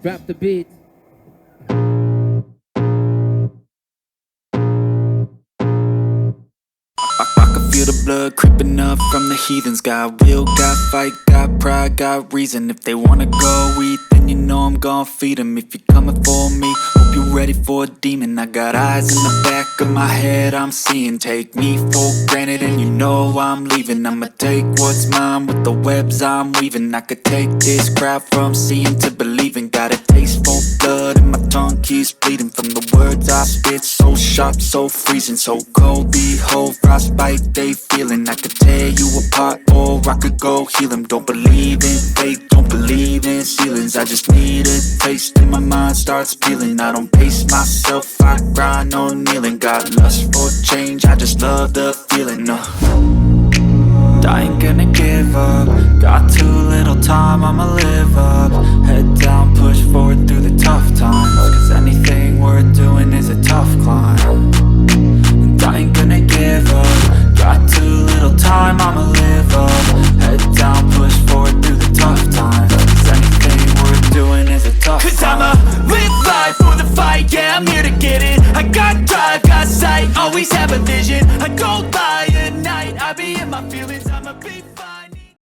Drop the beat. I can feel the blood creeping up from the heathens. Got will, got fight, got pride, got reason. If they wanna go eat, then you know I'm gon' feed them. If you're coming for me, hope you're ready for a demon. I got eyes in the back of my head, I'm seeing. Take me for granted and you know I'm leaving. I'ma take what's mine with the webs I'm weaving. I could take this crowd from seeing to believing. Got a taste for blood and my tongue keeps bleeding. From the words I spit, so sharp, so freezing. So cold, behold, frostbite they feeling. I could tear you apart or I could go heal them. Don't believe in fate, don't believe in ceilings. I just need a taste and my mind starts peeling. I don't pace myself, I grind on kneeling. Got lust for change, I just love the feeling. I ain't gonna give up. Got too little time, I'ma live up. Head down, push forward through the tough times. Cause anything worth doing is a tough climb. And I ain't gonna give up. Got too little time, I'ma live